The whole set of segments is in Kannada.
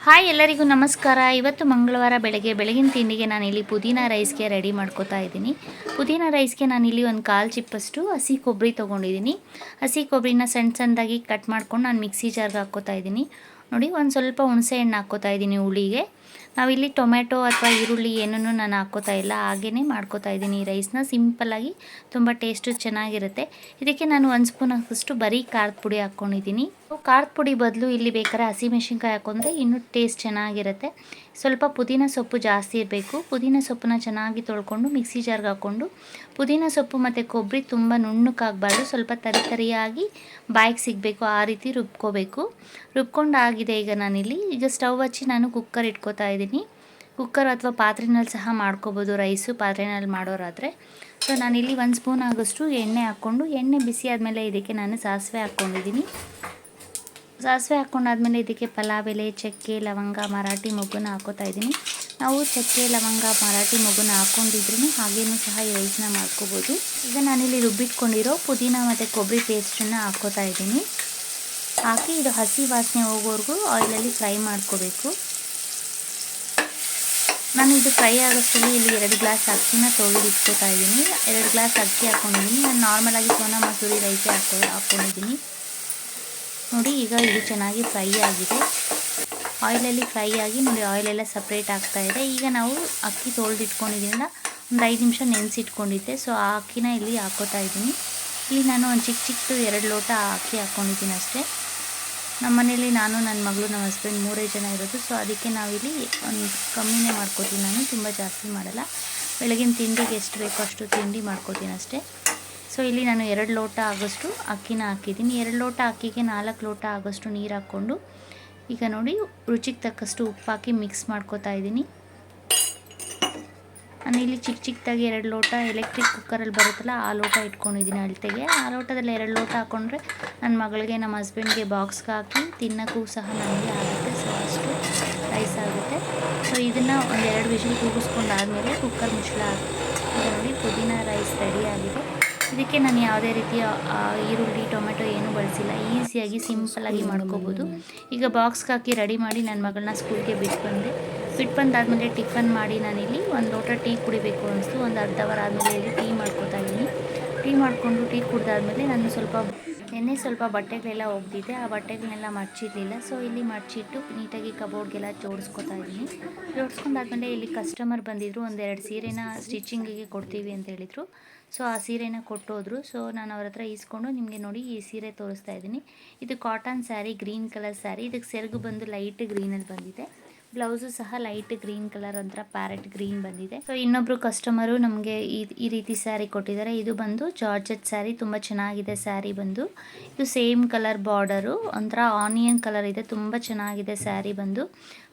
ಹಾಯ್ ಎಲ್ಲರಿಗೂ ನಮಸ್ಕಾರ. ಇವತ್ತು ಮಂಗಳವಾರ ಬೆಳಗಿನ ತಿಂಡಿಗೆ ನಾನಿಲ್ಲಿ ಪುದೀನ ರೈಸ್ಗೆ ರೆಡಿ ಮಾಡ್ಕೋತಾ ಇದ್ದೀನಿ. ಪುದೀನ ರೈಸ್ಗೆ ನಾನಿಲ್ಲಿ ಒಂದು 1/4 ಚಿಪ್ಪಷ್ಟು ಹಸಿ ಕೊಬ್ಬರಿ ತೊಗೊಂಡಿದ್ದೀನಿ. ಹಸಿ ಕೊಬ್ಬರಿನ ಸಣ್ಣದಾಗಿ ಕಟ್ ಮಾಡ್ಕೊಂಡು ನಾನು ಮಿಕ್ಸಿ ಜಾರ್ಗೆ ಹಾಕ್ಕೋತಾ ಇದ್ದೀನಿ. ನೋಡಿ, ಒಂದು ಸ್ವಲ್ಪ ಹುಣಸೆ ಹಣ್ಣು ಹಾಕ್ಕೋತಾ ಇದ್ದೀನಿ ಹುಳಿಗೆ. ನಾವಿಲ್ಲಿ ಟೊಮೆಟೊ ಅಥವಾ ಈರುಳ್ಳಿ ಏನೂ ನಾನು ಹಾಕ್ಕೋತಾ ಇಲ್ಲ, ಹಾಗೇ ಮಾಡ್ಕೋತಾ ಇದ್ದೀನಿ ಈ ರೈಸ್ನ. ಸಿಂಪಲ್ಲಾಗಿ ತುಂಬ ಟೇಸ್ಟು ಚೆನ್ನಾಗಿರುತ್ತೆ. ಇದಕ್ಕೆ ನಾನು 1 ಸ್ಪೂನ್ ಹಾಕಷ್ಟು ಬರೀ ಖಾರದ ಪುಡಿ ಹಾಕ್ಕೊಂಡಿದ್ದೀನಿ. ಖಾರದ ಪುಡಿ ಬದಲು ಇಲ್ಲಿ ಬೇಕಾದ್ರೆ ಹಸಿಮೆಣ್ಸಿನ್ಕಾಯಿ ಹಾಕೊಂಡ್ರೆ ಇನ್ನೂ ಟೇಸ್ಟ್ ಚೆನ್ನಾಗಿರುತ್ತೆ. ಸ್ವಲ್ಪ ಪುದೀನ ಸೊಪ್ಪು ಜಾಸ್ತಿ ಇರಬೇಕು. ಪುದೀನ ಸೊಪ್ಪನ್ನ ಚೆನ್ನಾಗಿ ತೊಳ್ಕೊಂಡು ಮಿಕ್ಸಿ ಜಾರ್ಗೆ ಹಾಕ್ಕೊಂಡು, ಪುದೀನ ಸೊಪ್ಪು ಮತ್ತು ಕೊಬ್ಬರಿ ತುಂಬ ನುಣ್ಣಕ್ಕಾಗಬಾರ್ದು, ಸ್ವಲ್ಪ ತರಿಯಾಗಿ ಬಾಯಿಗೆ ಸಿಗಬೇಕು, ಆ ರೀತಿ ರುಬ್ಕೋಬೇಕು. ರುಬ್ಕೊಂಡು ಆಗಿದೆ. ಈಗ ಸ್ಟವ್ ಹಚ್ಚಿ ನಾನು ಕುಕ್ಕರ್ ಇಟ್ಕೋತಾ ಇದ್ದೀನಿ. ಕುಕ್ಕರ್ ಅಥವಾ ಪಾತ್ರೆನಲ್ಲಿ ಸಹ ಮಾಡ್ಕೋಬೋದು ರೈಸು, ಪಾತ್ರೆನಲ್ಲಿ ಮಾಡೋರಾದರೆ. ಸೊ ನಾನಿಲ್ಲಿ 1 ಸ್ಪೂನ್ ಆಗೋಷ್ಟು ಎಣ್ಣೆ ಹಾಕ್ಕೊಂಡು, ಎಣ್ಣೆ ಬಿಸಿ ಆದಮೇಲೆ ಇದಕ್ಕೆ ನಾನು ಸಾಸಿವೆ ಹಾಕ್ಕೊಂಡಿದ್ದೀನಿ. ಸಾಸಿವೆ ಹಾಕ್ಕೊಂಡಾದ್ಮೇಲೆ ಇದಕ್ಕೆ ಪಲಾವ್ ಎಲೆ, ಚಕ್ಕೆ, ಲವಂಗ, ಮರಾಠಿ ಮೊಗ್ಗನ್ನ ಹಾಕೋತಾ ಇದ್ದೀನಿ. ನಾವು ಚಕ್ಕೆ, ಲವಂಗ, ಮರಾಠಿ ಮೊಗ್ಗನ್ನ ಹಾಕ್ಕೊಂಡಿದ್ರೂ ಹಾಗೇನೂ ಸಹ ಈ ರೈಸ್ನ ಮಾಡ್ಕೋಬೋದು. ಈಗ ನಾನಿಲ್ಲಿ ರುಬ್ಬಿಟ್ಕೊಂಡಿರೋ ಪುದೀನ ಮತ್ತು ಕೊಬ್ಬರಿ ಪೇಸ್ಟನ್ನು ಹಾಕ್ಕೋತಾ ಇದ್ದೀನಿ. ಹಾಕಿ ಇದು ಹಸಿ ವಾಸನೆ ಹೋಗೋವರೆಗೂ ಆಯಿಲಲ್ಲಿ ಫ್ರೈ ಮಾಡ್ಕೋಬೇಕು. ನಾನು ಇದು ಫ್ರೈ ಆಗೋಷ್ಟರಲ್ಲಿ ಇಲ್ಲಿ 2 ಗ್ಲಾಸ್ ಅಕ್ಕಿನ ತೊಳೆದು ಇಟ್ಕೋತಾ ಇದ್ದೀನಿ. 2 ಗ್ಲಾಸ್ ಅಕ್ಕಿ ಹಾಕ್ಕೊಂಡಿದ್ದೀನಿ. ನಾನು ನಾರ್ಮಲಾಗಿ ಸೋನಾ ಮಸೂರಿ ರೈಸೇ ಹಾಕ್ಕೊಂಡಿದ್ದೀನಿ. ನೋಡಿ, ಈಗ ಇದು ಚೆನ್ನಾಗಿ ಫ್ರೈ ಆಗಿದೆ. ಆಯಿಲಲ್ಲಿ ಫ್ರೈ ಆಗಿ ನೋಡಿ, ಆಯಿಲೆಲ್ಲ ಸಪ್ರೇಟ್ ಆಗ್ತಾಯಿದೆ. ಈಗ ನಾವು ಅಕ್ಕಿ ತೊಳೆದಿಟ್ಕೊಂಡಿದ್ದೀನಲ್ಲ, ಒಂದು 5 ನಿಮಿಷ ನೆನೆಸಿಟ್ಕೊಂಡಿದ್ದೆ. ಸೊ ಆ ಅಕ್ಕಿನ ಇಲ್ಲಿ ಹಾಕ್ಕೋತಾ ಇದ್ದೀನಿ. ಇಲ್ಲಿ ನಾನು ಒಂದು ಚಿಕ್ಕದು 2 ಲೋಟ ಅಕ್ಕಿ ಹಾಕ್ಕೊಂಡಿದ್ದೀನಿ ಅಷ್ಟೇ. ನಮ್ಮ ಮನೇಲಿ ನಾನು, ನನ್ನ ಮಗಳು, ನಮ್ಮ ಹಸ್ಬೆಂಡ್ 3 ಜನ ಇರೋದು. ಸೊ ಅದಕ್ಕೆ ನಾವಿಲ್ಲಿ ಒಂದು ಕಮ್ಮಿನೇ ಮಾಡ್ಕೋತೀನಿ, ನಾನು ತುಂಬ ಜಾಸ್ತಿ ಮಾಡಲ್ಲ. ಬೆಳಗಿನ ತಿಂಡಿಗೆ ಎಷ್ಟು ಬೇಕೋ ಅಷ್ಟು ತಿಂಡಿ ಮಾಡ್ಕೋತೀನಿ ಅಷ್ಟೇ. ಸೊ ಇಲ್ಲಿ ನಾನು 2 ಲೋಟ ಆಗೋಷ್ಟು ಅಕ್ಕಿನ ಹಾಕಿದ್ದೀನಿ. 2 ಲೋಟ ಅಕ್ಕಿಗೆ 4 ಲೋಟ ಆಗೋಷ್ಟು ನೀರು ಹಾಕ್ಕೊಂಡು, ಈಗ ನೋಡಿ ರುಚಿಗೆ ತಕ್ಕಷ್ಟು ಉಪ್ಪು ಹಾಕಿ ಮಿಕ್ಸ್ ಮಾಡ್ಕೋತಾ ಇದ್ದೀನಿ. ನಾನು ಇಲ್ಲಿ ಚಿಕ್ಕದಾಗಿ 2 ಲೋಟ ಎಲೆಕ್ಟ್ರಿಕ್ ಕುಕ್ಕರಲ್ಲಿ ಬರುತ್ತಲ್ಲ, ಆ ಲೋಟ ಇಟ್ಕೊಂಡಿದ್ದೀನಿ ಅಳತೆಗೆ. ಆ ಲೋಟದಲ್ಲಿ 2 ಲೋಟ ಹಾಕ್ಕೊಂಡ್ರೆ ನನ್ನ ಮಗಳಿಗೆ, ನಮ್ಮ ಹಸ್ಬೆಂಡ್ಗೆ ಬಾಕ್ಸ್ಗೆ ಹಾಕಿ ತಿನ್ನೋಕ್ಕೂ ಸಹ ನನಗೆ ಆಗುತ್ತೆ. ಸೊ ಅಷ್ಟು ರೈಸ್ ಆಗುತ್ತೆ. ಸೊ ಇದನ್ನು ಒಂದು 2 ವಿಷಲ್ ಕೂಗಿಸ್ಕೊಂಡಾದಮೇಲೆ ಕುಕ್ಕರ್ ಮುಚ್ಚಳ ಹಾಕಿ, ನೋಡಿ ಪುದೀನ ರೈಸ್ ರೆಡಿ ಆಗಿದೆ. ಇದಕ್ಕೆ ನಾನು ಯಾವುದೇ ರೀತಿಯ ಈರುಳ್ಳಿ, ಟೊಮೆಟೊ ಏನೂ ಬಳಸಿಲ್ಲ. ಈಸಿಯಾಗಿ ಸಿಂಪಲ್ಲಾಗಿ ಮಾಡ್ಕೋಬೋದು. ಈಗ ಬಾಕ್ಸ್ಗೆ ಹಾಕಿ ರೆಡಿ ಮಾಡಿ ನನ್ನ ಮಗಳನ್ನ ಸ್ಕೂಲ್ಗೆ ಬಿಟ್ಟು ಬಂದಾದಮೇಲೆ ಟಿಫನ್ ಮಾಡಿ ನಾನಿಲ್ಲಿ 1 ಲೋಟ ಟೀ ಕುಡಿಬೇಕು ಅನಿಸ್ತು. ಒಂದು ಅರ್ಧ ಅವರ್ ಆದಮೇಲೆ ಇಲ್ಲಿ ಟೀ ಮಾಡ್ಕೋತಾ ಇದ್ದೀನಿ. ಟೀ ಮಾಡಿಕೊಂಡು ಟೀ ಕುಡಿದಾದ್ಮೇಲೆ ನಾನು ಸ್ವಲ್ಪ ಬಟ್ಟೆಗಳೆಲ್ಲ ಒಗೆದಿದ್ದೆ. ಆ ಬಟ್ಟೆಗಳನ್ನೆಲ್ಲ ಮಡಚಿರಲಿಲ್ಲ. ಸೊ ಇಲ್ಲಿ ಮಡಚಿಟ್ಟು ನೀಟಾಗಿ ಕಬೋರ್ಡ್ಗೆಲ್ಲ ಜೋಡಿಸ್ಕೊತಾ ಇದ್ದೀನಿ. ಜೋಡಿಸ್ಕೊಂಡಾದ್ಮೇಲೆ ಇಲ್ಲಿ ಕಸ್ಟಮರ್ ಬಂದಿದ್ದರು. 1-2 ಸೀರೆನ ಸ್ಟಿಚಿಂಗಿಗೆ ಕೊಡ್ತೀವಿ ಅಂತ ಹೇಳಿದರು. ಸೊ ಆ ಸೀರೆನ ಕೊಟ್ಟೋದ್ರು. ಸೊ ನಾನು ಅವ್ರ ಹತ್ರ ಈಸ್ಕೊಂಡು ನಿಮಗೆ ನೋಡಿ ಈ ಸೀರೆ ತೋರಿಸ್ತಾ ಇದ್ದೀನಿ. ಇದು cotton sari, green colour sari. ಇದಕ್ಕೆ ಸೆರಗು ಬಂದು ಲೈಟ್ ಗ್ರೀನಲ್ಲಿ ಬಂದಿದೆ. ಬ್ಲೌಸು ಸಹ ಲೈಟ್ ಗ್ರೀನ್ ಕಲರ್, ಒಂಥರ ಪ್ಯಾರೆಟ್ ಗ್ರೀನ್ ಬಂದಿದೆ. ಸೊ ಇನ್ನೊಬ್ರು ಕಸ್ಟಮರು ನಮಗೆ ಈ ರೀತಿ ಸ್ಯಾರಿ ಕೊಟ್ಟಿದ್ದಾರೆ. ಇದು ಬಂದು ಜಾರ್ಜೆಟ್ ಸ್ಯಾರಿ, ತುಂಬ ಚೆನ್ನಾಗಿದೆ ಸ್ಯಾರಿ ಬಂದು. ಇದು ಸೇಮ್ ಕಲರ್ ಬಾರ್ಡರು, ಒಂಥರ ಆನಿಯನ್ ಕಲರ್ ಇದೆ. ತುಂಬ ಚೆನ್ನಾಗಿದೆ ಸ್ಯಾರಿ ಬಂದು.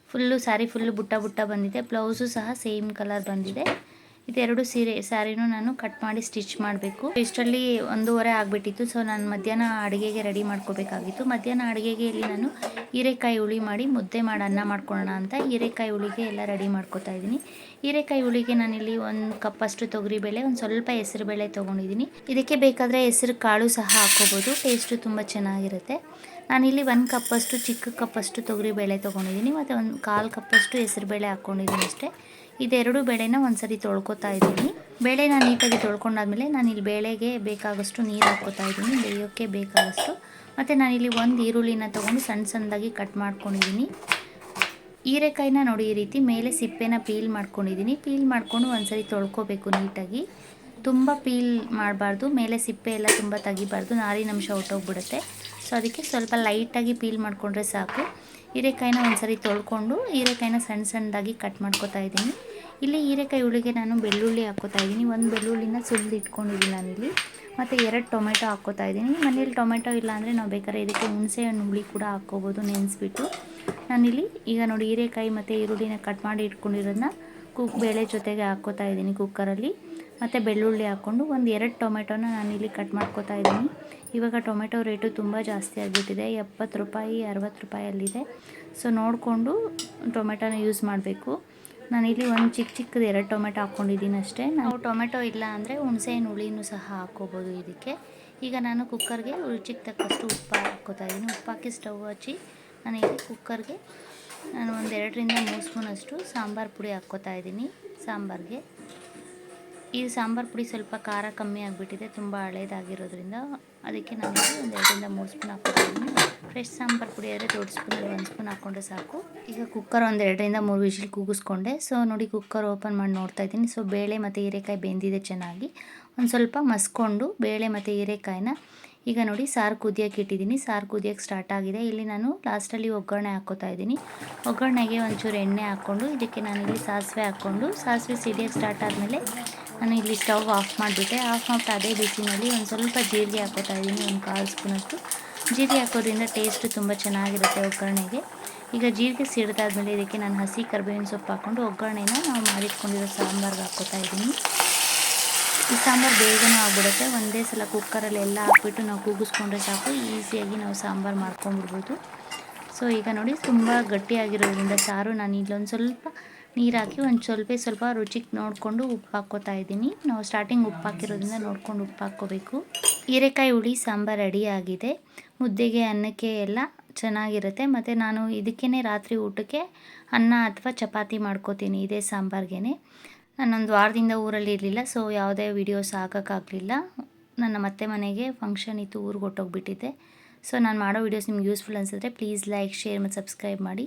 ಸ್ಯಾರಿ ಫುಲ್ಲು ಬುಟ್ಟ ಬಂದಿದೆ. ಬ್ಲೌಸು ಸಹ ಸೇಮ್ ಕಲರ್ ಬಂದಿದೆ. ಇದೆರಡು ಸ್ಯಾರಿನೂ ನಾನು ಕಟ್ ಮಾಡಿ ಸ್ಟಿಚ್ ಮಾಡಬೇಕು. ಇಷ್ಟರಲ್ಲಿ 1:30 ಆಗಿಬಿಟ್ಟಿತ್ತು. ಸೊ ನಾನು ಮಧ್ಯಾಹ್ನ ಅಡುಗೆಗೆ ರೆಡಿ ಮಾಡ್ಕೋಬೇಕಾಗಿತ್ತು. ಮಧ್ಯಾಹ್ನ ಅಡುಗೆಗೆ ಇಲ್ಲಿ ನಾನು ಹೀರೆಕಾಯಿ ಹುಳಿ ಮಾಡಿ ಮುದ್ದೆ ಮಾಡಿ ಅನ್ನ ಮಾಡ್ಕೊಳ್ಳೋಣ ಅಂತ ಹೀರೆಕಾಯಿ ಹುಳಿಗೆ ಎಲ್ಲ ರೆಡಿ ಮಾಡ್ಕೋತಾ ಇದ್ದೀನಿ. ಹೀರೆಕಾಯಿ ಹುಳಿಗೆ ನಾನಿಲ್ಲಿ 1 ಕಪ್ಪಷ್ಟು ತೊಗರಿಬೇಳೆ, ಒಂದು ಸ್ವಲ್ಪ ಹೆಸರುಬೇಳೆ ತೊಗೊಂಡಿದ್ದೀನಿ. ಇದಕ್ಕೆ ಬೇಕಾದರೆ ಹೆಸರು ಕಾಳು ಸಹ ಹಾಕ್ಕೋಬೋದು, ಟೇಸ್ಟು ತುಂಬ ಚೆನ್ನಾಗಿರುತ್ತೆ. ನಾನಿಲ್ಲಿ 1 ಕಪ್ಪಷ್ಟು, ಚಿಕ್ಕ ಕಪ್ಪಷ್ಟು ತೊಗರಿಬೇಳೆ ತೊಗೊಂಡಿದ್ದೀನಿ ಮತ್ತು 1/4 ಕಪ್ಪಷ್ಟು ಹೆಸರುಬೇಳೆ ಹಾಕ್ಕೊಂಡಿದ್ದೀನಿ ಅಷ್ಟೇ. ಇದೆರಡು ಬೇಳೆನ ಒಂದ್ಸರಿ ತೊಳ್ಕೊತಾ ಇದ್ದೀನಿ. ಬೇಳೆನ ನೀಟಾಗಿ ತೊಳ್ಕೊಂಡಾದ್ಮೇಲೆ ನಾನಿಲ್ಲಿ ಬೇಳೆಗೆ ಬೇಕಾಗಷ್ಟು ನೀರು ಹಾಕ್ಕೋತಾ ಇದ್ದೀನಿ, ಬೇಯೋಕ್ಕೆ ಬೇಕಾದಷ್ಟು. ಮತ್ತು ನಾನಿಲ್ಲಿ 1 ಈರುಳ್ಳಿನ ತೊಗೊಂಡು ಸಣ್ಣದಾಗಿ ಕಟ್ ಮಾಡ್ಕೊಂಡಿದ್ದೀನಿ. ಹೀರೆಕಾಯಿನ ನೋಡಿ ಈ ರೀತಿ ಮೇಲೆ ಸಿಪ್ಪೆನ ಪೀಲ್ ಮಾಡ್ಕೊಂಡಿದ್ದೀನಿ. ಪೀಲ್ ಮಾಡಿಕೊಂಡು ಒಂದ್ಸರಿ ತೊಳ್ಕೊಬೇಕು ನೀಟಾಗಿ. ತುಂಬ ಪೀಲ್ ಮಾಡಬಾರ್ದು, ಮೇಲೆ ಸಿಪ್ಪೆ ಎಲ್ಲ ತುಂಬ ತೆಗಿಬಾರ್ದು, ನಾರಿನಂಶ ಹೊಟ್ಟೋಗ್ಬಿಡುತ್ತೆ. ಸೊ ಅದಕ್ಕೆ ಸ್ವಲ್ಪ ಲೈಟಾಗಿ ಪೀಲ್ ಮಾಡಿಕೊಂಡ್ರೆ ಸಾಕು. ಹೀರೆಕಾಯಿನ ಒಂದ್ಸರಿ ತೊಳ್ಕೊಂಡು ಹೀರೆಕಾಯಿನ ಸಣ್ಣದಾಗಿ ಕಟ್ ಮಾಡ್ಕೊತಾ ಇದ್ದೀನಿ. ಇಲ್ಲಿ ಹೀರೆಕಾಯಿ ಹುಳಿಗೆ ನಾನು ಬೆಳ್ಳುಳ್ಳಿ ಹಾಕ್ಕೋತಾ ಇದ್ದೀನಿ. 1 ಬೆಳ್ಳುಳ್ಳಿನ ಸುಲಿದು ಇಟ್ಕೊಂಡಿದ್ದೀನಿ ನಾನಿಲ್ಲಿ. ಮತ್ತು 2 ಟೊಮೆಟೊ ಹಾಕ್ಕೋತಾ ಇದ್ದೀನಿ. ಮನೇಲಿ ಟೊಮೆಟೊ ಇಲ್ಲ ಅಂದರೆ ನಾವು ಬೇಕಾದ್ರೆ ಇದಕ್ಕೆ ಹುಣಸೆ ಹಣ್ಣು ಹುಳಿ ಕೂಡ ಹಾಕ್ಕೋಬೋದು ನೆನೆಸ್ಬಿಟ್ಟು. ನಾನಿಲ್ಲಿ ಈಗ ನೋಡಿ ಹೀರೆಕಾಯಿ ಮತ್ತು ಈರುಳ್ಳಿನ ಕಟ್ ಮಾಡಿ ಇಟ್ಕೊಂಡಿರೋದನ್ನ ಬೇಳೆ ಜೊತೆಗೆ ಹಾಕ್ಕೋತಾ ಇದ್ದೀನಿ ಕುಕ್ಕರಲ್ಲಿ. ಮತ್ತು ಬೆಳ್ಳುಳ್ಳಿ ಹಾಕ್ಕೊಂಡು 1-2 ಟೊಮೆಟೊನ ನಾನಿಲ್ಲಿ ಕಟ್ ಮಾಡ್ಕೋತಾ ಇದ್ದೀನಿ. ಇವಾಗ ಟೊಮೆಟೊ ರೇಟು ತುಂಬ ಜಾಸ್ತಿ ಆಗಿಬಿಟ್ಟಿದೆ, 70 ರೂಪಾಯಿ 60 ರೂಪಾಯಲ್ಲಿದೆ. ಸೊ ನೋಡಿಕೊಂಡು ಟೊಮೆಟೊನ ಯೂಸ್ ಮಾಡಬೇಕು. ನಾನಿಲ್ಲಿ 1 ಚಿಕ್ಕದು 2 ಟೊಮೆಟೊ ಹಾಕ್ಕೊಂಡಿದ್ದೀನಿ ಅಷ್ಟೇ. ನಾವು ಟೊಮೆಟೊ ಇಲ್ಲ ಅಂದರೆ ಹುಣಸೆಹಣ್ಣು ಹುಳಿನೂ ಸಹ ಹಾಕ್ಕೋಬೋದು ಇದಕ್ಕೆ. ಈಗ ನಾನು ಕುಕ್ಕರ್ಗೆ ರುಚಿಗೆ ತಕ್ಕಷ್ಟು ಉಪ್ಪು ಹಾಕ್ಕೋತಾ ಇದ್ದೀನಿ. ಉಪ್ಪು ಹಾಕಿ ಸ್ಟವ್ ಹಚ್ಚಿ ನಾನಿಲ್ಲಿ ಕುಕ್ಕರ್ಗೆ ನಾನು ಒಂದು 2ರಿಂದ 3 ಸ್ಪೂನಷ್ಟು ಸಾಂಬಾರು ಪುಡಿ ಹಾಕ್ಕೋತಾ ಇದ್ದೀನಿ ಸಾಂಬಾರಿಗೆ. ಈ ಸಾಂಬಾರು ಪುಡಿ ಸ್ವಲ್ಪ ಖಾರ ಕಮ್ಮಿ ಆಗಿಬಿಟ್ಟಿದೆ, ತುಂಬ ಹಳೇದಾಗಿರೋದ್ರಿಂದ. ಅದಕ್ಕೆ ನಾನು ಒಂದು 2ರಿಂದ 3 ಸ್ಪೂನ್ ಹಾಕ್ಕೋತಾ ಇದ್ದೀನಿ. ಫ್ರೆಶ್ ಸಾಂಬಾರು ಪುಡಿ ಆದರೆ ದೊಡ್ಡ ಸ್ಪೂನಲ್ಲಿ 1 ಸ್ಪೂನ್ ಹಾಕ್ಕೊಂಡ್ರೆ ಸಾಕು. ಈಗ ಕುಕ್ಕರ್ ಒಂದು 2ರಿಂದ 3 ವಿಷಿಲ್ ಕೂಗಿಸ್ಕೊಂಡೆ. ಸೊ ನೋಡಿ, ಕುಕ್ಕರ್ ಓಪನ್ ಮಾಡಿ ನೋಡ್ತಾ ಇದ್ದೀನಿ. ಸೊ ಬೇಳೆ ಮತ್ತು ಹೀರೆಕಾಯಿ ಬೆಂದಿದೆ ಚೆನ್ನಾಗಿ. ಒಂದು ಸ್ವಲ್ಪ ಮಸ್ಕೊಂಡು ಬೇಳೆ ಮತ್ತು ಹೀರೆಕಾಯಿನ ಈಗ ನೋಡಿ ಸಾರು ಕುದಿಯೋಕ್ಕೆ ಇಟ್ಟಿದ್ದೀನಿ. ಸಾರು ಕುದಿಯೋಕ್ಕೆ ಸ್ಟಾರ್ಟ್ ಆಗಿದೆ. ಇಲ್ಲಿ ನಾನು ಲಾಸ್ಟಲ್ಲಿ ಒಗ್ಗರಣೆ ಹಾಕ್ಕೋತಾ ಇದ್ದೀನಿ. ಒಗ್ಗರಣೆಗೆ ಒಂಚೂರು ಎಣ್ಣೆ ಹಾಕ್ಕೊಂಡು ಇದಕ್ಕೆ ನಾನಿಲ್ಲಿ ಸಾಸಿವೆ ಹಾಕ್ಕೊಂಡು, ಸಾಸಿವೆ ಸಿಡಿಯೋಕ್ಕೆ ಸ್ಟಾರ್ಟ್ ಆದಮೇಲೆ ನಾನು ಇಲ್ಲಿ ಸ್ಟವ್ ಆಫ್ ಮಾಡಿಬಿಟ್ಟೆ. ಆಫ್ ಮಾಡಿಬಿಟ್ಟು ಅದೇ ಬಿಸಿನಲ್ಲಿ ಒಂದು ಸ್ವಲ್ಪ ಜೀರಿಗೆ ಹಾಕ್ಕೋತಾ ಇದ್ದೀನಿ, ಒಂದು 1/4 ಸ್ಪೂನಷ್ಟು. ಜೀರಿಗೆ ಹಾಕೋದ್ರಿಂದ ಟೇಸ್ಟು ತುಂಬ ಚೆನ್ನಾಗಿರುತ್ತೆ ಒಗ್ಗರಣೆಗೆ. ಈಗ ಜೀರಿಗೆ ಸಿಡಿದಾದ್ಮೇಲೆ ಇದಕ್ಕೆ ನಾನು ಹಸಿ ಕರಿಬೇವಿನ ಸೊಪ್ಪು ಹಾಕ್ಕೊಂಡು ಒಗ್ಗರಣೆನ ನಾವು ಮಾಡಿಟ್ಕೊಂಡಿರೋ ಸಾಂಬಾರ್ಗೆ ಹಾಕ್ಕೋತಾ ಇದ್ದೀನಿ. ಈ ಸಾಂಬಾರು ಬೇಗನೂ ಆಗ್ಬಿಡುತ್ತೆ. ಒಂದೇ ಸಲ ಕುಕ್ಕರಲ್ಲಿ ಎಲ್ಲ ಹಾಕ್ಬಿಟ್ಟು ನಾವು ಕೂಗಿಸ್ಕೊಂಡ್ರೆ ಸಾಕು, ಈಸಿಯಾಗಿ ನಾವು ಸಾಂಬಾರು ಮಾಡ್ಕೊಂಡ್ಬಿಡ್ಬೋದು. ಸೊ ಈಗ ನೋಡಿ, ತುಂಬ ಗಟ್ಟಿಯಾಗಿರೋದ್ರಿಂದ ಸಾರು ನಾನು ಇಲ್ಲೊಂದು ಸ್ವಲ್ಪ ನೀರು ಹಾಕಿ ಒಂದು ಸ್ವಲ್ಪ ರುಚಿಗೆ ನೋಡಿಕೊಂಡು ಉಪ್ಪು ಹಾಕ್ಕೋತಾ ಇದ್ದೀನಿ. ನಾವು ಸ್ಟಾರ್ಟಿಂಗ್ ಉಪ್ಪು ಹಾಕಿರೋದ್ರಿಂದ ನೋಡ್ಕೊಂಡು ಉಪ್ಪು ಹಾಕ್ಕೋಬೇಕು. ಹೀರೆಕಾಯಿ ಹುಳಿ ಸಾಂಬಾರು ರೆಡಿ ಆಗಿದೆ. ಮುದ್ದೆಗೆ, ಅನ್ನಕ್ಕೆ ಎಲ್ಲ ಚೆನ್ನಾಗಿರುತ್ತೆ. ಮತ್ತು ನಾನು ಇದಕ್ಕೇ ರಾತ್ರಿ ಊಟಕ್ಕೆ ಅನ್ನ ಅಥವಾ ಚಪಾತಿ ಮಾಡ್ಕೋತೀನಿ ಇದೇ ಸಾಂಬಾರ್ಗೆ. ನಾನೊಂದು ವಾರದಿಂದ ಊರಲ್ಲಿ ಇರಲಿಲ್ಲ, ಸೊ ಯಾವುದೇ ವೀಡಿಯೋಸ್ ಹಾಕೋಕ್ಕಾಗಲಿಲ್ಲ. ನನ್ನ ಅತ್ತೆ ಮನೆಗೆ ಫಂಕ್ಷನ್ ಇತ್ತು, ಊರಿಗೆ ಹೊರ್ಟೋಗ್ಬಿಟ್ಟಿದ್ದೆ. ಸೊ ನಾನು ಮಾಡೋ ವೀಡಿಯೋಸ್ ನಿಮ್ಗೆ ಯೂಸ್ಫುಲ್ ಅನಿಸಿದ್ರೆ ಪ್ಲೀಸ್ ಲೈಕ್, ಶೇರ್ ಮತ್ತು ಸಬ್ಸ್ಕ್ರೈಬ್ ಮಾಡಿ.